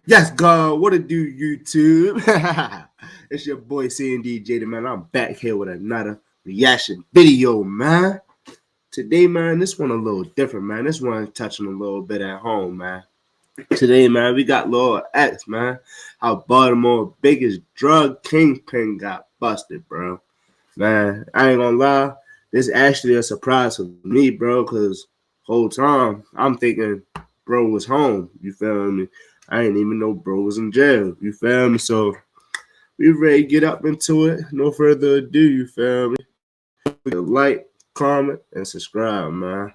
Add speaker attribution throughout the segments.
Speaker 1: Yes, God, what it do, YouTube? It's your boy CNDJ, man. I'm back here with another reaction video, man. Today, man, this one a little different, man. This one touching a little bit at home, man. Today, man, we got Lord X, man. How Baltimore biggest drug kingpin got busted, bro. Man, I ain't gonna lie. This actually a surprise for me, bro, because whole time I'm thinking bro was home. You feel me? I didn't even know bro was in jail. You feel me? So we ready to get up into it. No further ado, you feel me? Like, comment, and subscribe, man.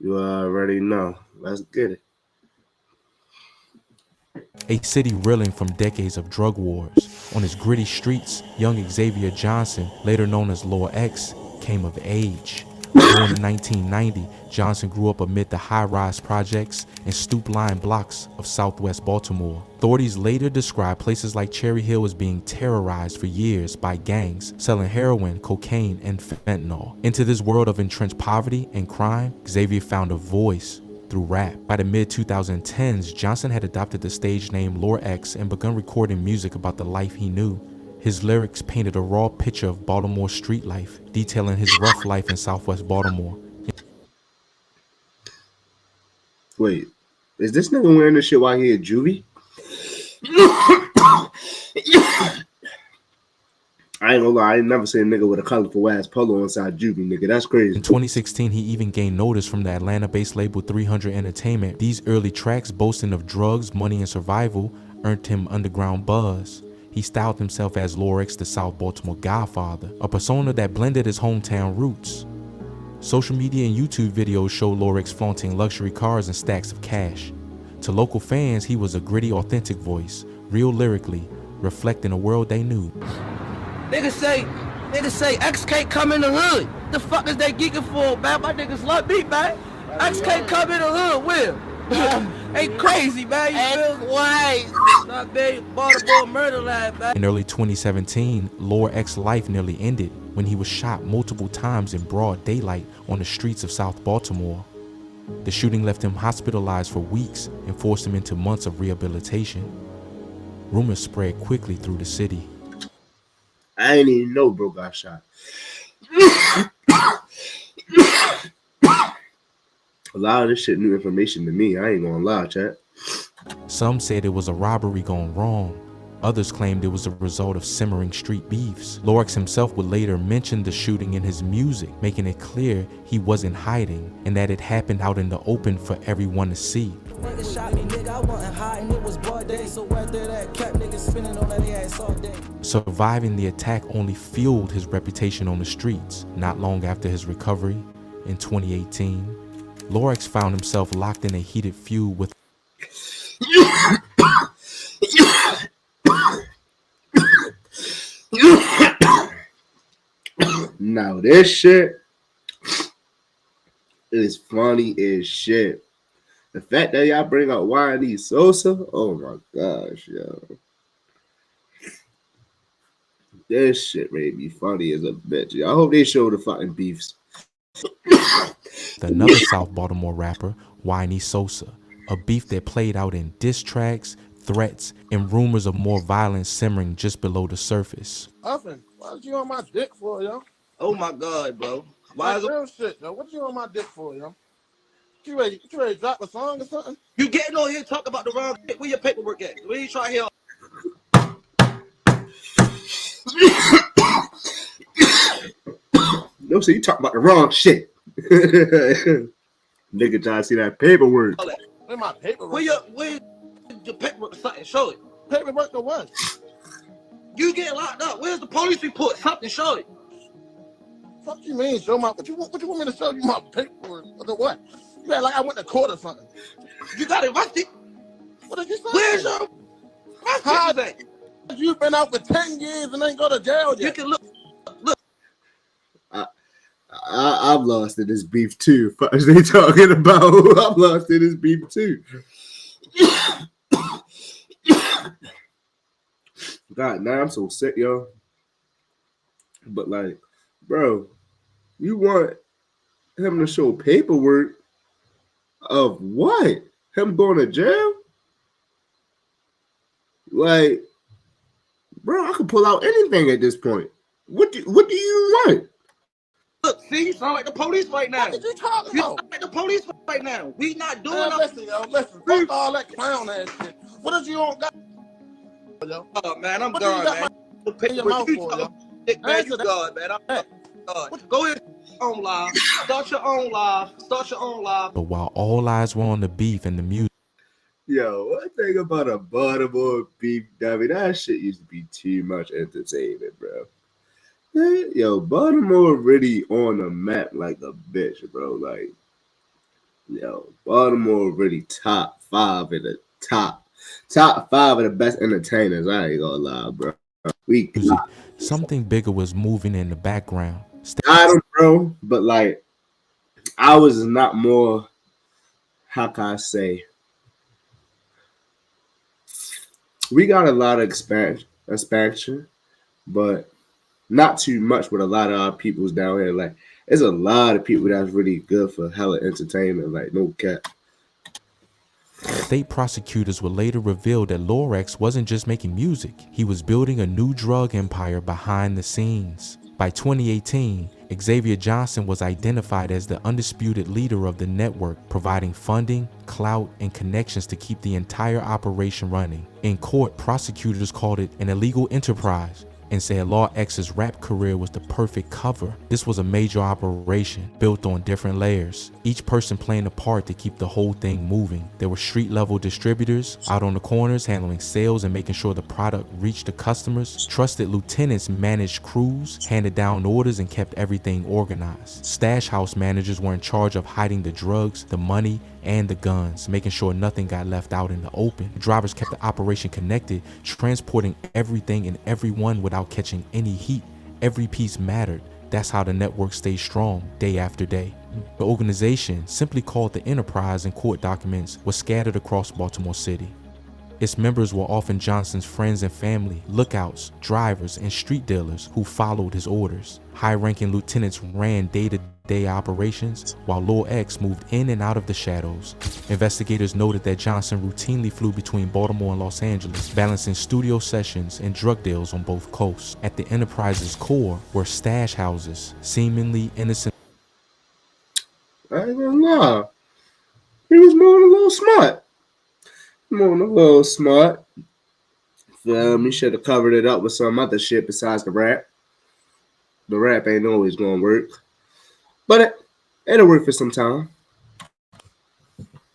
Speaker 1: You already know. Let's get it.
Speaker 2: A city reeling from decades of drug wars. On its gritty streets, young Xavier Johnson, later known as Lord X, came of age. Born in 1990, Johnson grew up amid the high-rise projects and stoop-lined blocks of southwest Baltimore. Authorities later described places like Cherry Hill as being terrorized for years by gangs selling heroin, cocaine, and fentanyl. Into this world of entrenched poverty and crime, Xavier found a voice through rap. By the mid-2010s, Johnson had adopted the stage name Lord X and begun recording music about the life he knew. His lyrics painted a raw picture of Baltimore street life, detailing his rough life in southwest Baltimore.
Speaker 1: Wait, is this nigga wearing this shit while he at juvie? I ain't gonna lie, I ain't never seen a nigga with a colorful ass polo inside juvie, nigga. That's crazy.
Speaker 2: In 2016, he even gained notice from the Atlanta-based label 300 Entertainment. These early tracks, boasting of drugs, money, and survival, earned him underground buzz. He styled himself as Lord X, the South Baltimore Godfather, a persona that blended his hometown roots. Social media and YouTube videos show Lord X flaunting luxury cars and stacks of cash. To local fans, he was a gritty, authentic voice, real lyrically, reflecting a world they knew.
Speaker 3: Niggas say X can't come in the hood. The fuck is they geeking for, man? My niggas love me, man. X can't come in the hood, Will. Ain't crazy, man. You feel me? Not big Baltimore Maryland, man.
Speaker 2: In early 2017, Lord X's life nearly ended when he was shot multiple times in broad daylight on the streets of South Baltimore. The shooting left him hospitalized for weeks and forced him into months of rehabilitation. Rumors spread quickly through the city.
Speaker 1: I didn't even know bro got shot. A lot of this shit new information to me. I ain't gonna lie, chat.
Speaker 2: Some said it was a robbery gone wrong. Others claimed it was a result of simmering street beefs. Lord X himself would later mention the shooting in his music, making it clear he wasn't hiding and that it happened out in the open for everyone to see.
Speaker 4: Nigga shot me, nigga, I wasn't hiding, it was broad day, so after that kept niggas spinning on that ass all day.
Speaker 2: Surviving the attack only fueled his reputation on the streets. Not long after his recovery, in 2018, Lord X found himself locked in a heated feud with
Speaker 1: Now this shit is funny as shit. The fact that y'all bring up YD Sosa, oh my gosh, yo. This shit made me funny as a bitch. I hope they show the fucking beefs.
Speaker 2: another South Baltimore rapper, Whiny Sosa, a beef that played out in diss tracks, threats, and rumors of more violence simmering just below the surface.
Speaker 5: Huffin, what you on my dick for, yo?
Speaker 3: Oh my God, bro. Why
Speaker 5: Why
Speaker 3: is it?
Speaker 5: real shit, yo? What you on my dick for, yo? You ready to drop a song or something?
Speaker 3: You getting on here talking about the wrong shit? Where your paperwork at? Where you try here?
Speaker 1: No, so you talking about the wrong shit. Nigga trying to see that paperwork.
Speaker 3: All that.
Speaker 5: Where my paperwork?
Speaker 3: Where your paperwork or something? Show it.
Speaker 5: paperwork to what?
Speaker 3: You getting locked up. Where's the police report? Something, show it.
Speaker 5: Fuck you mean? Show my what you want me to show you my paperwork? Or the what? You act like I went to court or something.
Speaker 3: You got arrested.
Speaker 5: What did you say?
Speaker 3: Where's your
Speaker 5: How
Speaker 3: arrested?
Speaker 5: you been out for 10 years and ain't go to jail
Speaker 3: You
Speaker 5: yet?
Speaker 3: can look.
Speaker 1: I'm lost in this beef too. What is they talking about? I'm lost in this beef too. God, now I'm so sick, yo. But like, bro, you want him to show paperwork of what? Him going to jail? Like, bro, I could pull out anything at this point. What do you want?
Speaker 3: Look, see, you sound like the police right now.
Speaker 5: What did you talking
Speaker 3: You
Speaker 5: about?
Speaker 3: sound like the police right now. We not doing
Speaker 5: Man, listen, yo, listen. Fuck all that clown ass shit. What did you on got, yo?
Speaker 3: Oh, man, I'm
Speaker 5: What do you
Speaker 3: gone,
Speaker 5: got
Speaker 3: man.
Speaker 5: in your mouth for, yo?
Speaker 3: Dick, man,
Speaker 5: Answer
Speaker 3: you
Speaker 5: that.
Speaker 3: God, man. I'm God. Go ahead, own live. Start your own live. Start your own live.
Speaker 2: But while all eyes were on the beef and the music,
Speaker 1: Yo, one thing about a Baltimore beef dummy, that shit used to be too much entertainment, bro. Yo, Baltimore really on the map like a bitch, bro. Like, yo, Baltimore really top five in the top five of the best entertainers. I ain't gonna lie, bro. We
Speaker 2: something bigger was moving in the background.
Speaker 1: got them, bro. But like, ours is not more. How can I say? We got a lot of expansion, but not too much with a lot of our peoples down here. Like, there's a lot of people that's really good for hella entertainment. Like, no cap.
Speaker 2: State prosecutors would later reveal that Lorex wasn't just making music. He was building a new drug empire behind the scenes. By 2018, Xavier Johnson was identified as the undisputed leader of the network, providing funding, clout, and connections to keep the entire operation running. In court, prosecutors called it an illegal enterprise and said Law X's rap career was the perfect cover. This was a major operation built on different layers, each person playing a part to keep the whole thing moving. There were street level distributors out on the corners handling sales and making sure the product reached the customers. Trusted lieutenants managed crews, handed down orders, and kept everything organized. Stash house managers were in charge of hiding the drugs, the money, and the guns, making sure nothing got left out in the open. The drivers kept the operation connected, transporting everything and everyone without catching any heat. Every piece mattered. That's how the network stayed strong day after day. The organization, simply called the Enterprise in court documents, was scattered across Baltimore City. Its members were often Johnson's friends and family, lookouts, drivers, and street dealers who followed his orders. High-ranking lieutenants ran day-to-day operations, while Lil X moved in and out of the shadows. Investigators noted that Johnson routinely flew between Baltimore and Los Angeles, balancing studio sessions and drug deals on both coasts. At the Enterprise's core were stash houses, seemingly innocent.
Speaker 1: I ain't gonna lie. He was moving a little smart. Moving a little smart. He should have covered it up with some other shit besides the rap. The rap ain't always gonna work, but it'll work for some time.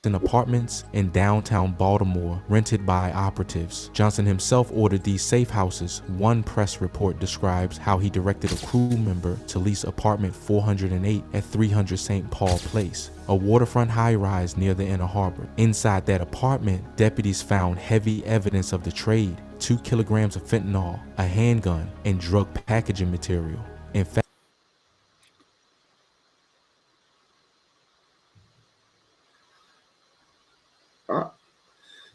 Speaker 2: In apartments in downtown Baltimore rented by operatives. Johnson himself ordered these safe houses. One press report describes how he directed a crew member to lease apartment 408 at 300 St. Paul Place, a waterfront high-rise near the Inner Harbor. Inside that apartment, deputies found heavy evidence of the trade: 2 kilograms of fentanyl, a handgun, and drug packaging material. In fact,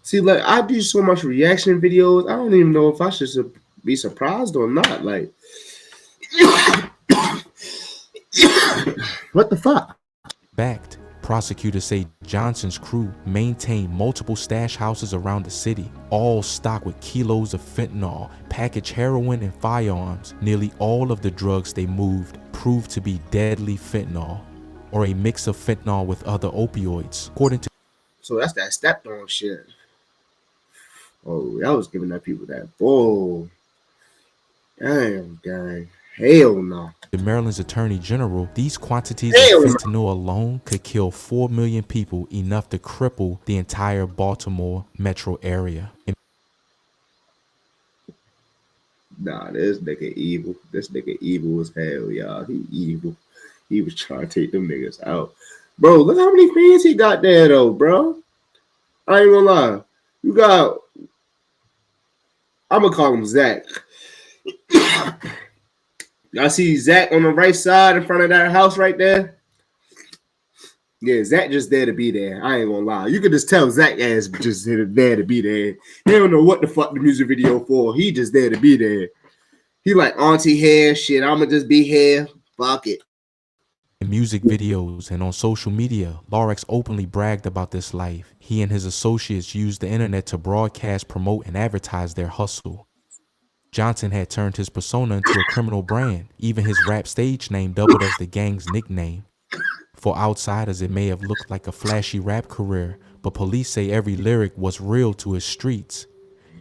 Speaker 1: See, like, I do so much reaction videos. I don't even know if I should be surprised or not. Like, what the fuck?
Speaker 2: backed. Prosecutors say Johnson's crew maintained multiple stash houses around the city, all stocked with kilos of fentanyl, packaged heroin, and firearms. Nearly all of the drugs they moved proved to be deadly fentanyl, or a mix of fentanyl with other opioids. According to
Speaker 1: So that's that stepped on shit. Oh, I was giving that people that bull. Damn, gang. Hell no.
Speaker 2: the Maryland's Attorney General, these quantities
Speaker 1: Hell
Speaker 2: of
Speaker 1: no.
Speaker 2: fentanyl alone could kill 4 million people, enough to cripple the entire Baltimore metro area.
Speaker 1: Nah, this nigga evil. This nigga evil as hell, y'all. He evil. He was trying to take them niggas out. Bro, look how many fans he got there, though, bro. I ain't gonna lie. You got... I'm gonna call him Zach. Y'all see Zach on the right side in front of that house right there? Yeah, Zach just there to be there. I ain't gonna lie. You can just tell Zach ass just there to be there. He don't know what the fuck the music video for. He just there to be there. He like auntie hair shit. I'ma just be here. Fuck it.
Speaker 2: In music videos and on social media, Lorex openly bragged about this life. He and his associates used the internet to broadcast, promote, and advertise their hustle. Johnson had turned his persona into a criminal brand. Even his rap stage name doubled as the gang's nickname. For outsiders, it may have looked like a flashy rap career, but police say every lyric was real to his streets.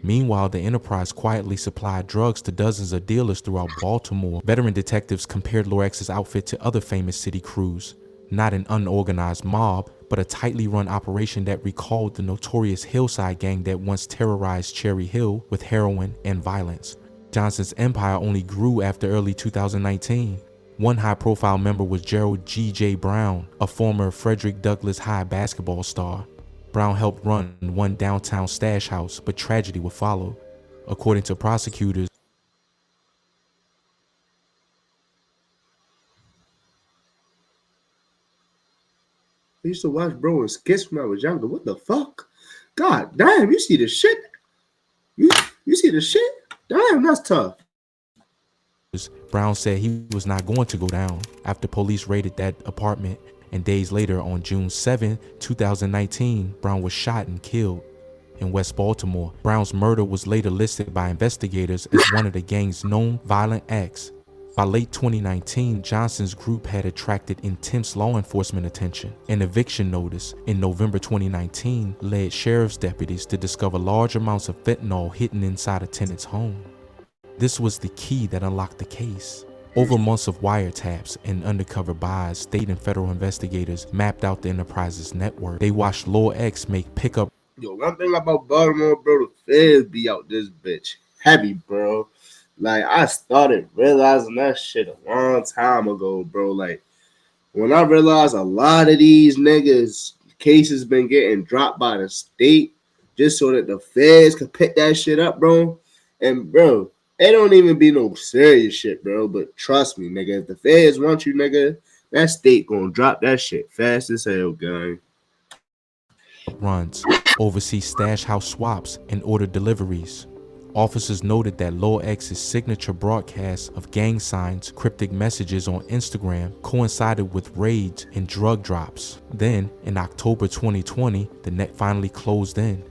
Speaker 2: Meanwhile, the enterprise quietly supplied drugs to dozens of dealers throughout Baltimore. Veteran detectives compared Lorex's outfit to other famous city crews. Not an unorganized mob, but a tightly run operation that recalled the notorious Hillside gang that once terrorized Cherry Hill with heroin and violence. Johnson's empire only grew after early 2019. One high-profile member was Gerald G.J. Brown, a former Frederick Douglass High basketball star. Brown helped run one downtown stash house, but tragedy would follow. According to prosecutors,
Speaker 1: I used to watch bro and skits when I was younger. What the fuck? God damn, you see the shit? You see the shit? Damn, that's tough.
Speaker 2: Brown said he was not going to go down after police raided that apartment, and days later, on June 7, 2019, Brown was shot and killed in West Baltimore. Brown's murder was later listed by investigators as one of the gang's known violent acts. By late 2019, Johnson's group had attracted intense law enforcement attention. An eviction notice in November 2019 led sheriff's deputies to discover large amounts of fentanyl hidden inside a tenant's home. This was the key that unlocked the case. Over months of wiretaps and undercover buys, state and federal investigators mapped out the enterprise's network. They watched Lorex make pickup.
Speaker 1: Yo, one thing about Baltimore, bro, the feds be out this bitch heavy, bro. Like, I started realizing that shit a long time ago, bro. Like, when I realized a lot of these niggas' cases been getting dropped by the state just so that the feds could pick that shit up, bro. And, bro, it don't even be no serious shit, bro. But trust me, nigga, if the feds want you, nigga, that state gonna drop that shit fast as hell, gang.
Speaker 2: Runs, oversee stash house swaps, and order deliveries. Officers noted that Lorex's signature broadcasts of gang signs, cryptic messages on Instagram coincided with raids and drug drops. Then, in October 2020, the net finally closed in.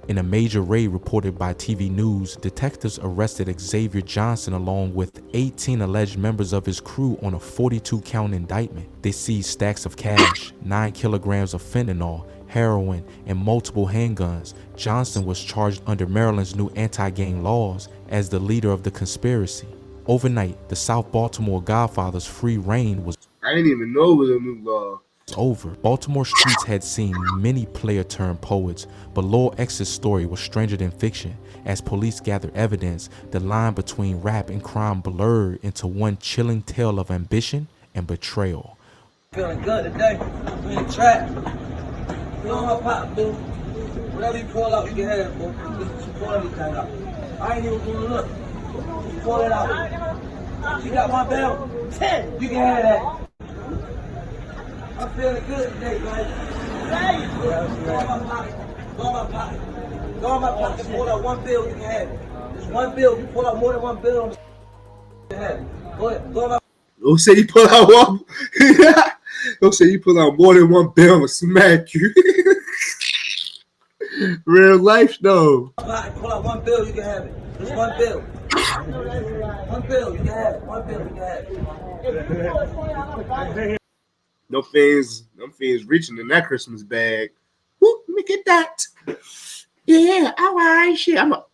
Speaker 2: In a major raid reported by TV News, detectives arrested Xavier Johnson along with 18 alleged members of his crew on a 42-count indictment. They seized stacks of cash, 9 kilograms of fentanyl, heroin, and multiple handguns. Johnson was charged under Maryland's new anti-gang laws as the leader of the conspiracy. Overnight, the South Baltimore Godfather's free reign was
Speaker 1: I didn't even know it was a new law.
Speaker 2: over. Baltimore streets had seen many player-turned poets, but Lorex's story was stranger than fiction. As police gathered evidence, the line between rap and crime blurred into one chilling tale of ambition and betrayal.
Speaker 3: Feeling good today. We in the trap. You know my pop, dude. Whatever you pull out, you can have it, bro. You pull everything out. I ain't even gonna look. You pull it out. You got my belt? 10. You can have that. I'm feeling good today, man. Go in my pocket. Go in my pocket. Go in my pocket. Pull out one bill, you can have it. Just one bill. You pull out more than one bill, you can have it. Go ahead. Go in my
Speaker 1: Don't say you pull out one. Don't say you pull out more than one bill and smack you. Real life, though.
Speaker 3: pocket. Pull out one bill, you can have it. Just one bill. One bill, you can have it. One bill, you can have it.
Speaker 1: Them fiends reaching in that Christmas bag. Whoop, let me get that. Yeah, all right, shit. You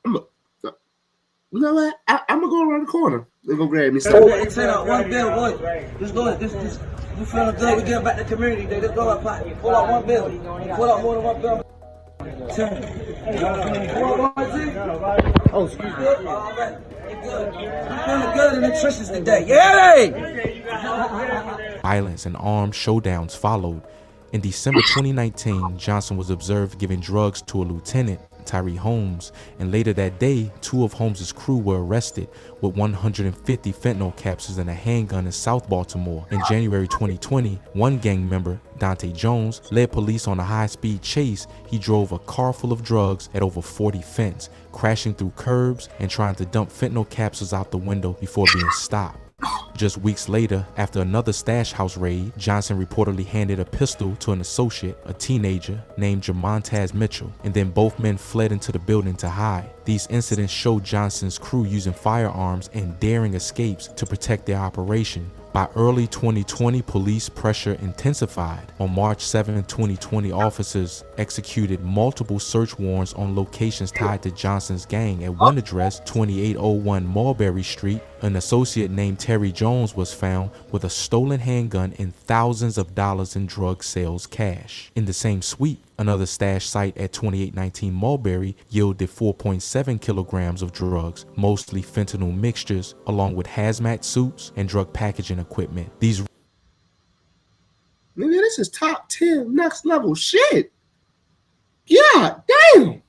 Speaker 1: know what? I'm gonna go around the corner. They're gonna grab me some.
Speaker 3: Send out one bill, boy. Just go ahead. Just, you feeling good? We get back to the community day. Just go out pocket. You pull out one bill. You pull out more than one bill. 10. Oh, excuse me. All right. You good. You feeling good in the trenches today. Yay!
Speaker 2: Violence and armed showdowns followed. In December 2019, Johnson was observed giving drugs to a lieutenant, Tyree Holmes, and later that day, 2 of Holmes' crew were arrested with 150 fentanyl capsules and a handgun in South Baltimore. In January 2020, one gang member, Dante Jones, led police on a high-speed chase. He drove a car full of drugs at over 40 fents, crashing through curbs and trying to dump fentanyl capsules out the window before being stopped. Just weeks later, after another stash house raid, Johnson reportedly handed a pistol to an associate, a teenager named Jamontaz Mitchell, and then both men fled into the building to hide. These incidents showed Johnson's crew using firearms and daring escapes to protect their operation. By early 2020, police pressure intensified. On March 7, 2020, officers executed multiple search warrants on locations tied to Johnson's gang. At one address, 2801 Mulberry Street, an associate named Terry Jones was found with a stolen handgun and thousands of dollars in drug sales cash. In the same sweep, another stash site at 2819 Mulberry yielded 4.7 kilograms of drugs, mostly fentanyl mixtures, along with hazmat suits and drug packaging equipment. These
Speaker 1: Nigga, this is top 10 next level shit. Yeah, damn.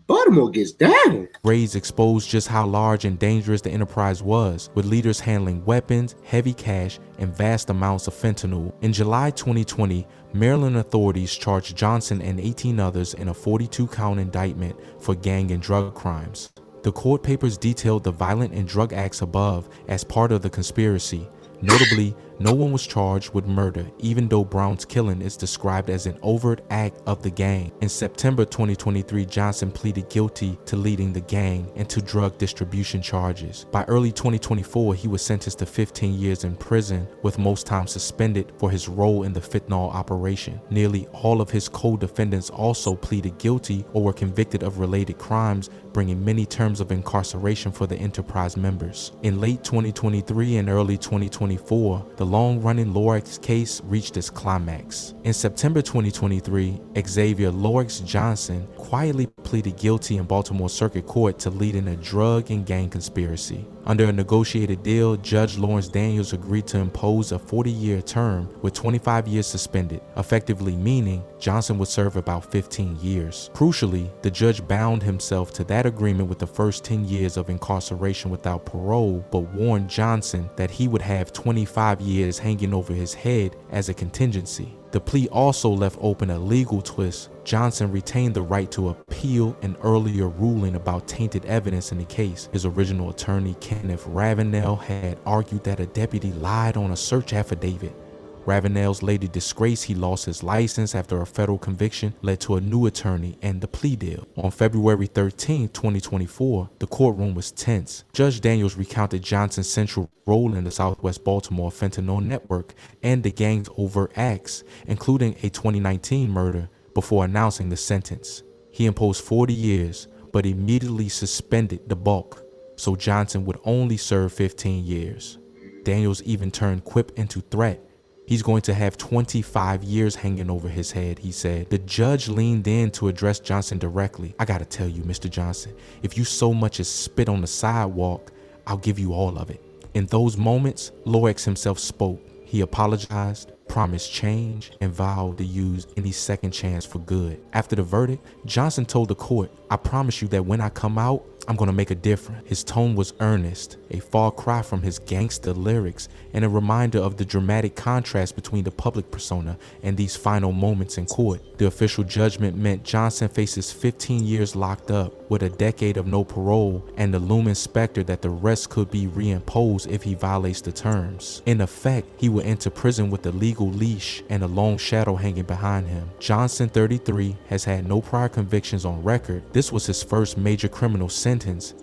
Speaker 1: Baltimore gets down.
Speaker 2: raids exposed just how large and dangerous the enterprise was, with leaders handling weapons, heavy cash, and vast amounts of fentanyl. In July 2020, Maryland authorities charged Johnson and 18 others in a 42-count indictment for gang and drug crimes. The court papers detailed the violent and drug acts above as part of the conspiracy. Notably, no one was charged with murder, even though Brown's killing is described as an overt act of the gang. In September 2023, Johnson pleaded guilty to leading the gang and to drug distribution charges. By early 2024, he was sentenced to 15 years in prison, with most time suspended for his role in the fentanyl operation. Nearly all of his co-defendants also pleaded guilty or were convicted of related crimes, bringing many terms of incarceration for the enterprise members. In late 2023 and early 2024, the long-running Lorex case reached its climax. In September 2023, Xavier Lorex Johnson quietly pleaded guilty in Baltimore Circuit Court to leading a drug and gang conspiracy. Under a negotiated deal, Judge Lawrence Daniels agreed to impose a 40-year term with 25 years suspended, effectively meaning Johnson would serve about 15 years. Crucially, the judge bound himself to that agreement with the first 10 years of incarceration without parole, but warned Johnson that he would have 25 years hanging over his head as a contingency. The plea also left open a legal twist. Johnson retained the right to appeal an earlier ruling about tainted evidence in the case. His original attorney, Kenneth Ravenel, had argued that a deputy lied on a search affidavit. Ravenel's later disgrace, he lost his license after a federal conviction led to a new attorney and the plea deal. On February 13, 2024, the courtroom was tense. Judge Daniels recounted Johnson's central role in the Southwest Baltimore fentanyl network and the gang's overt acts, including a 2019 murder, before announcing the sentence. He imposed 40 years, but immediately suspended the bulk, so Johnson would only serve 15 years. Daniels even turned quip into threat. He's going to have 25 years hanging over his head, he said. The judge leaned in to address Johnson directly. I gotta tell you, Mr. Johnson, if you so much as spit on the sidewalk, I'll give you all of it. In those moments, Lorex himself spoke. He apologized, promised change, and vowed to use any second chance for good. After the verdict, Johnson told the court, I promise you that when I come out, I'm gonna make a difference. His tone was earnest, a far cry from his gangster lyrics, and a reminder of the dramatic contrast between the public persona and these final moments in court. The official judgment meant Johnson faces 15 years locked up, with a decade of no parole, and the looming specter that the rest could be reimposed if he violates the terms. In effect, he would enter prison with a legal leash and a long shadow hanging behind him. Johnson, 33, has had no prior convictions on record. This was his first major criminal sentence.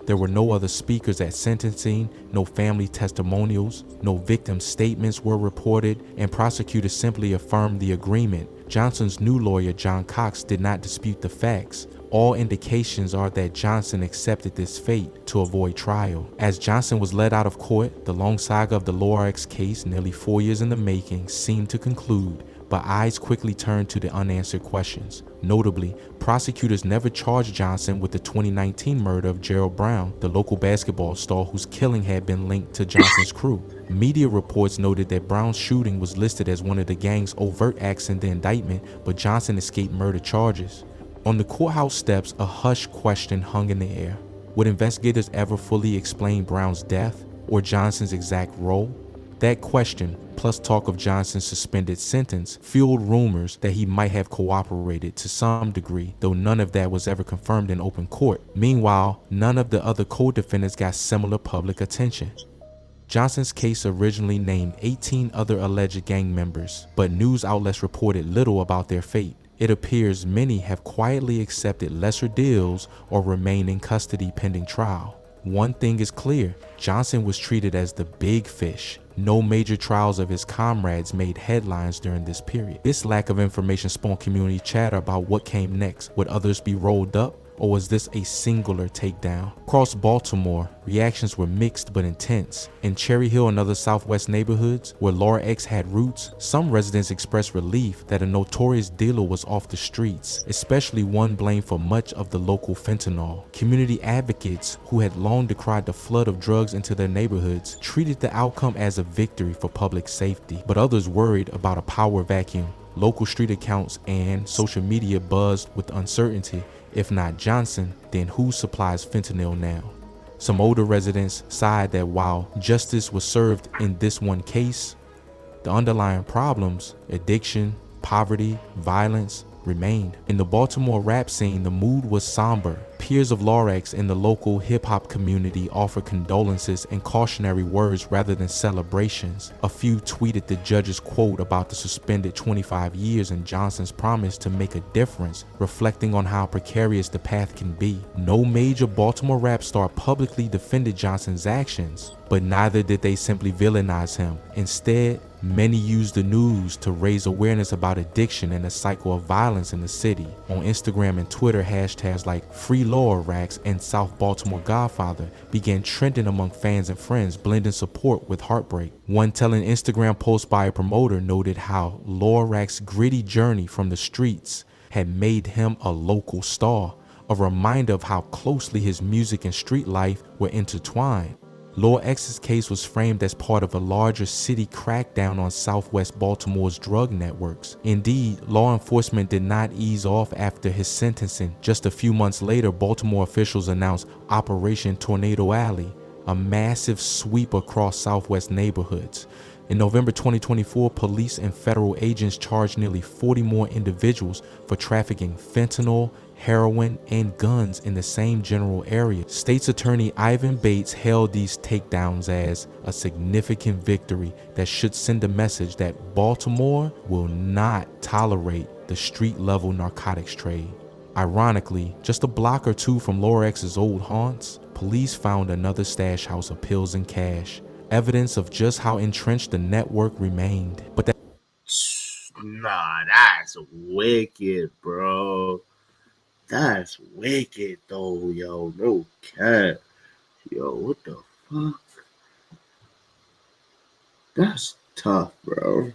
Speaker 2: There were no other speakers at sentencing, no family testimonials, no victim statements were reported, and prosecutors simply affirmed the agreement. Johnson's new lawyer, John Cox, did not dispute the facts. All indications are that Johnson accepted this fate to avoid trial. As Johnson was led out of court, the long saga of the Lorex case, nearly 4 years in the making, seemed to conclude, but eyes quickly turned to the unanswered questions. Notably, prosecutors never charged Johnson with the 2019 murder of Gerald Brown, the local basketball star whose killing had been linked to Johnson's crew. Media reports noted that Brown's shooting was listed as one of the gang's overt acts in the indictment, but Johnson escaped murder charges. On the courthouse steps, a hushed question hung in the air. Would investigators ever fully explain Brown's death or Johnson's exact role? That question, plus talk of Johnson's suspended sentence, fueled rumors that he might have cooperated to some degree, though none of that was ever confirmed in open court. Meanwhile, none of the other co-defendants got similar public attention. Johnson's case originally named 18 other alleged gang members, but news outlets reported little about their fate. It appears many have quietly accepted lesser deals or remain in custody pending trial. One thing is clear, Johnson was treated as the big fish. No major trials of his comrades made headlines during this period. This lack of information spawned community chatter about what came next. Would others be rolled up? Or was this a singular takedown? Across Baltimore, reactions were mixed but intense. In Cherry Hill and other southwest neighborhoods where Laura X had roots, some residents expressed relief that a notorious dealer was off the streets, especially one blamed for much of the local fentanyl. Community advocates, who had long decried the flood of drugs into their neighborhoods, treated the outcome as a victory for public safety, but others worried about a power vacuum. Local street accounts and social media buzzed with uncertainty. If not Johnson, then who supplies fentanyl now? Some older residents sighed that while justice was served in this one case, the underlying problems, addiction, poverty, violence, remained. In the Baltimore rap scene, the mood was somber. Peers of Lorex in the local hip-hop community offered condolences and cautionary words rather than celebrations. A few tweeted the judge's quote about the suspended 25 years and Johnson's promise to make a difference, reflecting on how precarious the path can be. No major Baltimore rap star publicly defended Johnson's actions, but neither did they simply villainize him. Instead, many used the news to raise awareness about addiction and the cycle of violence in the city. On Instagram and Twitter, hashtags like Free Lorax and South Baltimore Godfather began trending among fans and friends, blending support with heartbreak. One telling Instagram post by a promoter noted how Lorax's gritty journey from the streets had made him a local star, a reminder of how closely his music and street life were intertwined. Lil X's case was framed as part of a larger city crackdown on Southwest Baltimore's drug networks. Indeed, law enforcement did not ease off after his sentencing. Just a few months later, Baltimore officials announced Operation Tornado Alley, a massive sweep across Southwest neighborhoods. In November 2024, police and federal agents charged nearly 40 more individuals for trafficking fentanyl, heroin, and guns in the same general area. State's Attorney Ivan Bates hailed these takedowns as a significant victory that should send a message that Baltimore will not tolerate the street-level narcotics trade. Ironically, just a block or two from Lorex's old haunts, police found another stash house of pills and cash, evidence of just how entrenched the network remained. But that
Speaker 1: Nah, that's wicked, bro. That's wicked, though, yo. No cap. Yo, what the fuck? That's tough, bro.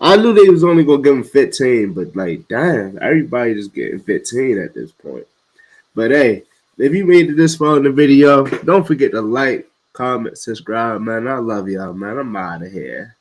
Speaker 1: I knew they was only gonna give him 15, but like, damn, everybody just getting 15 at this point. But hey, if you made it this far in the video, don't forget to like, comment, subscribe, man. I love y'all, man. I'm out of here.